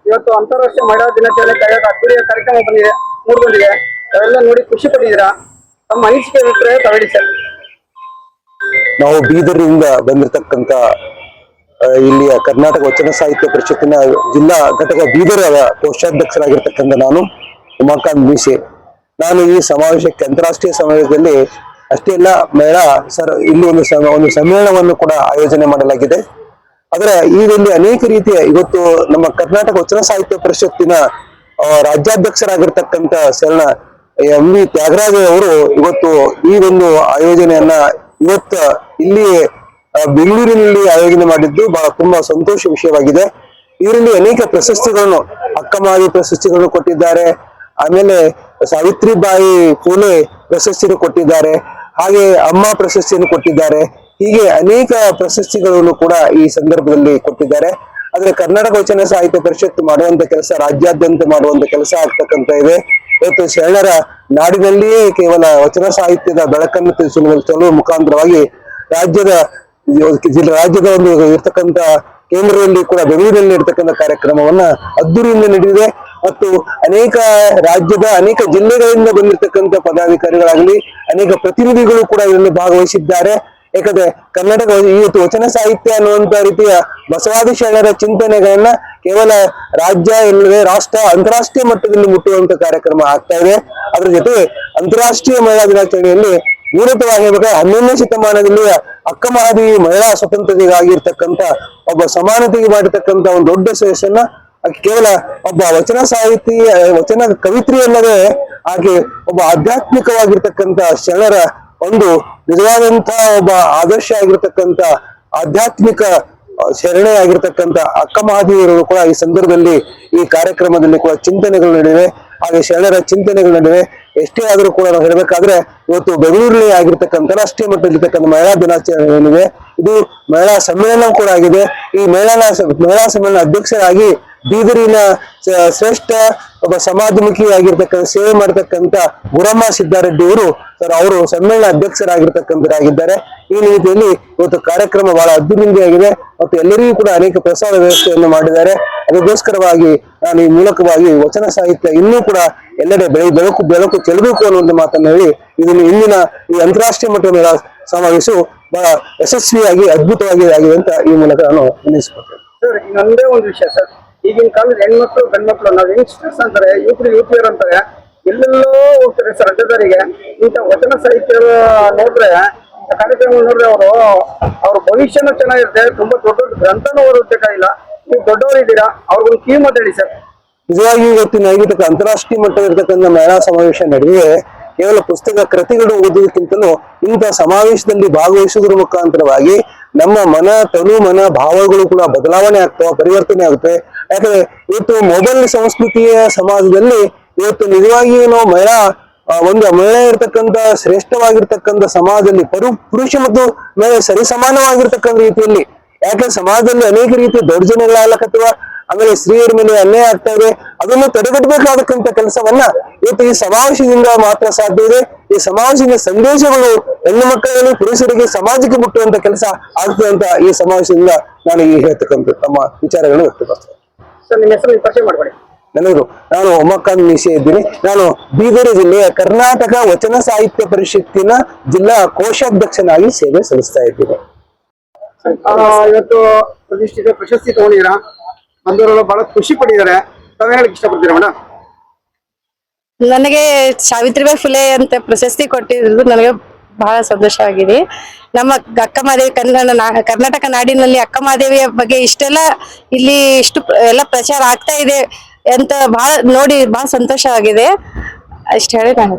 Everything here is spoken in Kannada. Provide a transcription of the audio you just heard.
ಇವತ್ತು ಅಂತಾರಾಷ್ಟ್ರೀಯ ಮಹಿಳಾ ದಿನಾಚರಣೆ ಅದ್ದೂರಿಯ ಕಾರ್ಯಕ್ರಮ ಬಂದಿದೆ ಮೂಡ್ಬಂದಿದೆ. ಅವೆಲ್ಲ ನೋಡಿ ಖುಷಿ ಪಟ್ಟಿದ್ದೀರಾ? ತಮ್ಮ ಅನಿಸಿಕೆ ಅಭಿಪ್ರಾಯ ತಗೊಳ್ಳಿ ಸರ್. ನಾವು ಬೀದರ್ನಿಂದ ಬಂದಿರತಕ್ಕಂತ ಇಲ್ಲಿಯ ಕರ್ನಾಟಕ ವಚನ ಸಾಹಿತ್ಯ ಪರಿಷತ್ತಿನ ಜಿಲ್ಲಾ ಘಟಕ ಬೀದರ್ ಕೋಶಾಧ್ಯಕ್ಷರಾಗಿರ್ತಕ್ಕಂಥ ನಾನು ಉಮಾಕಾಂತ್ ಮೀಸೆ. ನಾನು ಈ ಸಮಾವೇಶಕ್ಕೆ ಅಂತಾರಾಷ್ಟ್ರೀಯ ಸಮಾವೇಶದಲ್ಲಿ ಅಷ್ಟೇ ಅಲ್ಲ, ಮಹಿಳಾ ಇಲ್ಲಿ ಒಂದು ಸಮ್ಮೇಳನವನ್ನು ಕೂಡ ಆಯೋಜನೆ ಮಾಡಲಾಗಿದೆ. ಆದರೆ ಇದರಲ್ಲಿ ಅನೇಕ ರೀತಿಯ ಇವತ್ತು ನಮ್ಮ ಕರ್ನಾಟಕ ವಚನ ಸಾಹಿತ್ಯ ಪರಿಷತ್ತಿನ ರಾಜ್ಯಾಧ್ಯಕ್ಷರಾಗಿರ್ತಕ್ಕಂಥ ಶರಣ ಎಂ.ವಿ. ತ್ಯಾಗರಾಜ ಅವರು ಇವತ್ತು ಈ ಒಂದು ಆಯೋಜನೆಯನ್ನ ಇವತ್ತು ಇಲ್ಲಿ ಬೆಂಗಳೂರಿನಲ್ಲಿ ಆಯೋಜನೆ ಮಾಡಿದ್ದು ಬಹಳ ತುಂಬಾ ಸಂತೋಷ ವಿಷಯವಾಗಿದೆ. ಇದರಲ್ಲಿ ಅನೇಕ ಪ್ರಶಸ್ತಿಗಳನ್ನು, ಅಕ್ಕಮಹಾದೇವಿ ಪ್ರಶಸ್ತಿಗಳನ್ನು ಕೊಟ್ಟಿದ್ದಾರೆ, ಆಮೇಲೆ ಸಾವಿತ್ರಿಬಾಯಿ ಫೂಲೆ ಪ್ರಶಸ್ತಿಯನ್ನು ಕೊಟ್ಟಿದ್ದಾರೆ, ಹಾಗೆ ಅಮ್ಮ ಪ್ರಶಸ್ತಿಯನ್ನು ಕೊಟ್ಟಿದ್ದಾರೆ. ಹೀಗೆ ಅನೇಕ ಪ್ರಶಸ್ತಿಗಳನ್ನು ಕೂಡ ಈ ಸಂದರ್ಭದಲ್ಲಿ ಕೊಟ್ಟಿದ್ದಾರೆ. ಆದ್ರೆ ಕರ್ನಾಟಕ ವಚನ ಸಾಹಿತ್ಯ ಪರಿಷತ್ ಮಾಡುವಂತ ಕೆಲಸ ರಾಜ್ಯಾದ್ಯಂತ ಮಾಡುವಂತ ಕೆಲಸ ಆಗ್ತಕ್ಕಂತ ಇದೆ. ಇವತ್ತು ಶರಣರ ನಾಡಿನಲ್ಲಿಯೇ ಕೇವಲ ವಚನ ಸಾಹಿತ್ಯದ ಬೆಳಕನ್ನು ತಿಳಿಸುವ ಮುಖಾಂತರವಾಗಿ ರಾಜ್ಯದ ಒಂದು ಇರ್ತಕ್ಕಂಥ ಕೇಂದ್ರದಲ್ಲಿ ಕೂಡ ಬೆಂಗಳೂರಿನಲ್ಲಿ ಇರ್ತಕ್ಕಂಥ ಕಾರ್ಯಕ್ರಮವನ್ನ ಅದ್ದೂರಿಯಿಂದ ನಡೆದಿದೆ. ಮತ್ತು ಅನೇಕ ರಾಜ್ಯದ ಅನೇಕ ಜಿಲ್ಲೆಗಳಿಂದ ಬಂದಿರತಕ್ಕಂಥ ಪದಾಧಿಕಾರಿಗಳಾಗಲಿ ಅನೇಕ ಪ್ರತಿನಿಧಿಗಳು ಕೂಡ ಇದರಲ್ಲಿ ಭಾಗವಹಿಸಿದ್ದಾರೆ. ಯಾಕಂದ್ರೆ ಕರ್ನಾಟಕ ಇವತ್ತು ವಚನ ಸಾಹಿತ್ಯ ಅನ್ನುವಂತ ರೀತಿಯ ಬಸವಾದಿ ಶರಣರ ಚಿಂತನೆಗಳನ್ನ ಕೇವಲ ರಾಜ್ಯ ಇಲ್ಲದೆ ರಾಷ್ಟ್ರ ಅಂತಾರಾಷ್ಟ್ರೀಯ ಮಟ್ಟದಲ್ಲಿ ಮುಟ್ಟುವಂತ ಕಾರ್ಯಕ್ರಮ ಆಗ್ತಾ ಇದೆ. ಅದ್ರ ಜೊತೆ ಅಂತಾರಾಷ್ಟ್ರೀಯ ಮಹಿಳಾ ದಿನಾಚರಣೆಯಲ್ಲಿ ಮೂಲತವಾಗಿ ಹೇಳ್ಬೇಕಾದ್ರೆ 11ನೇ ಶತಮಾನದಲ್ಲಿ ಅಕ್ಕಮಹಾದೇವಿ ಮಹಿಳಾ ಸ್ವತಂತ್ರತೆಗಾಗಿರ್ತಕ್ಕಂಥ ಒಬ್ಬ ಸಮಾನತೆಗೆ ಮಾಡಿರ್ತಕ್ಕಂಥ ಒಂದು ದೊಡ್ಡ ಶ್ರೇಷ್ಠನ್ನ ಕೇವಲ ಒಬ್ಬ ವಚನ ಸಾಹಿತಿ, ವಚನ ಕವಿತ್ರಿ ಅಲ್ಲದೆ ಆಕೆ ಒಬ್ಬ ಆಧ್ಯಾತ್ಮಿಕವಾಗಿರ್ತಕ್ಕಂಥ ಶರಣರ ಒಂದು ನಿಜವಾದಂತಹ ಒಬ್ಬ ಆದರ್ಶ ಆಗಿರ್ತಕ್ಕಂಥ ಆಧ್ಯಾತ್ಮಿಕ ಶರಣೆ ಆಗಿರ್ತಕ್ಕಂಥ ಅಕ್ಕಮಹಾದೇವಿಯರು ಕೂಡ ಈ ಸಂದರ್ಭದಲ್ಲಿ ಈ ಕಾರ್ಯಕ್ರಮದಲ್ಲಿ ಕೂಡ ಚಿಂತನೆಗಳು ನಡೆದಿವೆ. ಹಾಗೆ ಶರಣರ ಚಿಂತನೆಗಳು ನಡೆದಿವೆ. ಎಷ್ಟೇ ಆದರೂ ಕೂಡ ನಾವು ಹೇಳಬೇಕಾದ್ರೆ ಇವತ್ತು ಬೆಂಗಳೂರಿನಲ್ಲಿ ಆಗಿರ್ತಕ್ಕಂಥ ರಾಷ್ಟ್ರೀಯ ಮಟ್ಟದಲ್ಲಿರ್ತಕ್ಕಂಥ ಮಹಿಳಾ ದಿನಾಚರಣೆ ಏನಿದೆ, ಇದು ಮಹಿಳಾ ಸಮ್ಮೇಳನ ಕೂಡ ಆಗಿದೆ. ಈ ಮಹಿಳಾ ಸಮ್ಮೇಳನ ಅಧ್ಯಕ್ಷರಾಗಿ ಬೀದರಿನ ಶ್ರೇಷ್ಠ ಒಬ್ಬ ಸಮಾಜಮುಖಿ ಆಗಿರ್ತಕ್ಕಂಥ ಸೇವೆ ಮಾಡತಕ್ಕಂಥ ಗುರಮ್ಮ ಸಿದ್ದಾರೆಡ್ಡಿ ಅವರು ಸಮ್ಮೇಳನ ಅಧ್ಯಕ್ಷರಾಗಿರ್ತಕ್ಕಂಥರಾಗಿದ್ದಾರೆ. ಈ ರೀತಿಯಲ್ಲಿ ಇವತ್ತು ಕಾರ್ಯಕ್ರಮ ಬಹಳ ಅದ್ದೂರಿಯಾಗಿದೆ ಮತ್ತು ಎಲ್ಲರಿಗೂ ಕೂಡ ಅನೇಕ ಪ್ರಸಾರ ವ್ಯವಸ್ಥೆಯನ್ನು ಮಾಡಿದ್ದಾರೆ. ಅದಕ್ಕೋಸ್ಕರವಾಗಿ ನಾನು ಈ ಮೂಲಕವಾಗಿ ವಚನ ಸಾಹಿತ್ಯ ಇನ್ನೂ ಕೂಡ ಎಲ್ಲೆಡೆ ಬೆಳಕು ಚೆಲ್ಲಬೇಕು ಅನ್ನುವಂಥ ಮಾತನ್ನು ಹೇಳಿ ಇದನ್ನು ಇಂದಿನ ಈ ಅಂತಾರಾಷ್ಟ್ರೀಯ ಮಟ್ಟದ ಸಮಾವೇಶವು ಬಹಳ ಯಶಸ್ವಿಯಾಗಿ ಅದ್ಭುತವಾಗಿ ಆಗಿದೆ ಅಂತ ಈ ಮೂಲಕ ನಾನು ಎನ್ನಿಸ್ಕೊಳ್ತೇನೆ. ಸರ್, ಇನ್ನೊಂದೇ ಒಂದು ವಿಷಯ ಸರ್, ಈಗಿನ ಕಾಲದ ಹೆಣ್ಮಕ್ಳು ಗಂಡ್ಮಕ್ಳು ನಾವು ಯಂಗ್ಸ್ಟರ್ಸ್ ಅಂತಾರೆ, ಯುವತಿಯರು ಅಂತಾರೆ, ಎಲ್ಲೆಲ್ಲೋ ಹೋಗ್ತಾರೆ ಸರ್ ಅಡ್ಡದಾರಿಗೆ. ಇಂಥ ವಚನ ಸಾಹಿತ್ಯ ನೋಡ್ರೆ, ಕಾರ್ಯಕ್ರಮ ನೋಡ್ರೆ ಅವ್ರ ಭವಿಷ್ಯನೂ ಚೆನ್ನಾಗಿರುತ್ತೆ. ತುಂಬಾ ದೊಡ್ಡ ದೊಡ್ಡ ಗ್ರಂಥನೂ ಓದಬೇಕಾಗಿಲ್ಲ. ನೀವು ದೊಡ್ಡವರಿದ್ದೀರಾ, ಅವ್ರಿಗೊಂದು ಕಿವಿ ಮಾತಾಡಿ ಸರ್. ನಿಜವಾಗಿ ಇವತ್ತಿನ ಅಂತಾರಾಷ್ಟ್ರೀಯ ಮಟ್ಟದಲ್ಲಿರ್ತಕ್ಕಂಥ ಮಹಿಳಾ ಸಮಾವೇಶ ನಡುವೆ ಕೇವಲ ಪುಸ್ತಕ ಕೃತಿಗಳು ಓದುವುದಕ್ಕಿಂತಲೂ ಇಂಥ ಸಮಾವೇಶದಲ್ಲಿ ಭಾಗವಹಿಸುವುದರ ಮುಖಾಂತರವಾಗಿ ನಮ್ಮ ಮನ ಭಾವಗಳು ಕೂಡ ಬದಲಾವಣೆ ಆಗ್ತವೆ, ಪರಿವರ್ತನೆ ಆಗುತ್ತೆ. ಯಾಕಂದ್ರೆ ಇವತ್ತು ಮೊಬೈಲ್ ಸಂಸ್ಕೃತಿಯ ಸಮಾಜದಲ್ಲಿ ಇವತ್ತು ನಿಜವಾಗಿಯೂ ನಾವು ಮಹಿಳಾ ಇರ್ತಕ್ಕಂಥ ಶ್ರೇಷ್ಠವಾಗಿರ್ತಕ್ಕಂಥ ಸಮಾಜದಲ್ಲಿ ಪುರುಷ ಮತ್ತು ಮಹಿಳೆ ಸರಿಸಮಾನವಾಗಿರ್ತಕ್ಕಂಥ ರೀತಿಯಲ್ಲಿ, ಯಾಕಂದ್ರೆ ಸಮಾಜದಲ್ಲಿ ಅನೇಕ ರೀತಿಯ ದೌರ್ಜನ್ಯಗಳಾಗಲಕತ್ತವ, ಆಮೇಲೆ ಸ್ತ್ರೀಯರ ಮೇಲೆ ಅನ್ಯಾಯ ಆಗ್ತಾ ಇದೆ. ಅದನ್ನು ತಡೆಗಟ್ಟಬೇಕಾದಕ್ಕಂತ ಕೆಲಸವನ್ನ ಇವತ್ತು ಈ ಸಮಾವೇಶದಿಂದ ಮಾತ್ರ ಸಾಧ್ಯ ಇದೆ. ಈ ಸಮಾವೇಶದ ಸಂದೇಶಗಳು ಹೆಣ್ಣು ಮಕ್ಕಳಲ್ಲಿ ಪುರುಷರಿಗೆ ಸಮಾಜಕ್ಕೆ ಮುಟ್ಟುವಂತ ಕೆಲಸ ಆಗ್ತದೆ ಅಂತ ಈ ಸಮಾವೇಶದಿಂದ ನಾನು ಈ ಹೇಳ್ತಕ್ಕಂಥ ತಮ್ಮ ವಿಚಾರಗಳನ್ನು ವ್ಯಕ್ತಪಡಿಸ್ತೇನೆ. ಸರ್, ನಿಮ್ಮ ಹೆಸರು ಪರಿಚಯ ಮಾಡ್ಕೊಳ್ಳಿ. ನಾನು ಉಮಾಕಾಂತ್ ಮೀಸೆ ಇದ್ದೀನಿ. ನಾನು ಬೀದರ್ ಜಿಲ್ಲೆಯ ಕರ್ನಾಟಕ ವಚನ ಸಾಹಿತ್ಯ ಪರಿಷತ್ತಿನ ಜಿಲ್ಲಾ ಕೋಶಾಧ್ಯಕ್ಷನಾಗಿ ಸೇವೆ ಸಲ್ಲಿಸ್ತಾ ಇದ್ದೀನಿ. ಇವತ್ತು ಪ್ರತಿಷ್ಠಿತ ಪ್ರಶಸ್ತಿ ತಗೊಂಡಿದ್ದೀರಾ, ಬಂದವರೆಲ್ಲ ಬಹಳ ಖುಷಿ ಪಟ್ಟಿದ್ದಾರೆ. ತಾವ್ ಹೇಳಕ್ ಇಷ್ಟಪಡ್ತೀರಾ ಮೇಡಮ್? ನನಗೆ ಸಾವಿತ್ರಿಬಾಯಿ ಫುಲೆ ಅಂತ ಪ್ರಶಸ್ತಿ ಕೊಟ್ಟಿರೋದು ನನಗೆ ಬಹಳ ಸಂತೋಷ ಆಗಿದೆ. ನಮ್ಮ ಅಕ್ಕಮಹಾದೇವಿ ಕರ್ನಾಟಕ ನಾಡಿನಲ್ಲಿ ಅಕ್ಕಮಹಾದೇವಿಯ ಬಗ್ಗೆ ಇಷ್ಟೆಲ್ಲ ಇಲ್ಲಿ ಇಷ್ಟು ಎಲ್ಲ ಪ್ರಚಾರ ಆಗ್ತಾ ಇದೆ ಅಂತ ಬಹಳ ಸಂತೋಷ ಆಗಿದೆ. ಅಷ್ಟು ಹೇಳಿ ನಾನು